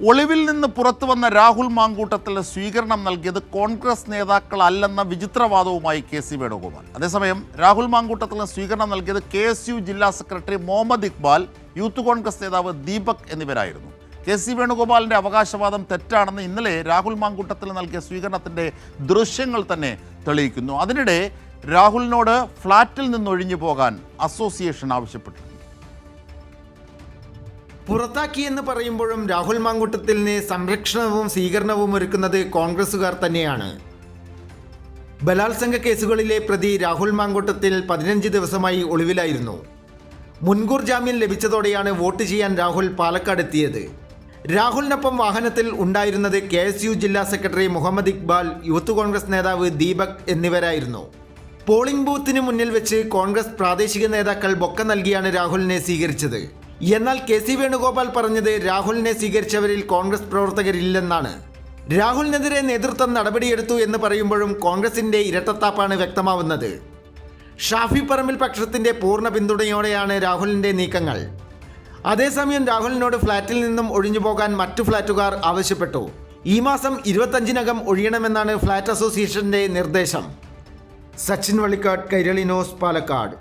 ഒളിവിൽ നിന്ന് പുറത്തു വന്ന രാഹുൽ മാങ്കൂട്ടത്തിന് സ്വീകരണം നൽകിയത് കോൺഗ്രസ് നേതാക്കളല്ലെന്ന വിചിത്രവാദവുമായി കെ.സി. വേണുഗോപാൽ. അതേസമയം രാഹുൽ മാങ്കൂട്ടത്തിന് സ്വീകരണം നൽകിയത് KSU ജില്ലാ സെക്രട്ടറി മുഹമ്മദ് ഇക്ബാൽ, യൂത്ത് കോൺഗ്രസ് നേതാവ് ദീപക് എന്നിവരായിരുന്നു. കെ.സി. വേണുഗോപാലിൻ്റെ അവകാശവാദം തെറ്റാണെന്ന് ഇന്നലെ രാഹുൽ മാങ്കൂട്ടത്തിന് നൽകിയ സ്വീകരണത്തിൻ്റെ ദൃശ്യങ്ങൾ തന്നെ തെളിയിക്കുന്നു. അതിനിടെ രാഹുലിനോട് ഫ്ളാറ്റിൽ നിന്നൊഴിഞ്ഞു പോകാൻ അസോസിയേഷൻ ആവശ്യപ്പെട്ടു. പുറത്താക്കിയെന്ന് പറയുമ്പോഴും രാഹുൽ മാങ്കൂട്ടത്തിന് സംരക്ഷണവും സ്വീകരണവും ഒരുക്കുന്നത് കോൺഗ്രസുകാർ തന്നെയാണ്. ബലാത്സംഗ കേസുകളിലെ പ്രതി രാഹുൽ മാങ്കൂട്ടത്തിൽ 15 ദിവസമായി ഒളിവിലായിരുന്നു. മുൻകൂർ ജാമ്യം ലഭിച്ചതോടെയാണ് വോട്ട് ചെയ്യാൻ രാഹുൽ പാലക്കാട് എത്തിയത്. രാഹുലിനൊപ്പം വാഹനത്തിൽ ഉണ്ടായിരുന്നത് KSU ജില്ലാ സെക്രട്ടറി മുഹമ്മദ് ഇക്ബാൽ, യൂത്ത് കോൺഗ്രസ് നേതാവ് ദീപക് എന്നിവരായിരുന്നു. പോളിംഗ് ബൂത്തിന് മുന്നിൽ വെച്ച് കോൺഗ്രസ് പ്രാദേശിക നേതാക്കൾ ബൊക്ക നൽകിയാണ് രാഹുലിനെ സ്വീകരിച്ചത്. എന്നാൽ കെ.സി. വേണുഗോപാൽ പറഞ്ഞത് രാഹുലിനെ സ്വീകരിച്ചവരിൽ കോൺഗ്രസ് പ്രവർത്തകരില്ലെന്നാണ്. രാഹുലിനെതിരെ നേതൃത്വം നടപടിയെടുത്തു എന്ന് പറയുമ്പോഴും കോൺഗ്രസിന്റെ ഇരട്ടത്താപ്പാണ് വ്യക്തമാവുന്നത്. ഷാഫി പറമ്പിൽ പക്ഷത്തിന്റെ പൂർണ്ണ പിന്തുണയോടെയാണ് രാഹുലിന്റെ നീക്കങ്ങൾ. അതേസമയം രാഹുലിനോട് ഫ്ളാറ്റിൽ നിന്നും ഒഴിഞ്ഞുപോകാൻ മറ്റു ഫ്ളാറ്റുകാർ ആവശ്യപ്പെട്ടു. ഈ മാസം 25-നകം ഒഴിയണമെന്നാണ് ഫ്ളാറ്റ് അസോസിയേഷന്റെ നിർദ്ദേശം. സച്ചിൻ വള്ളിക്കാട്, കൈരളി ന്യൂസ്, പാലക്കാട്.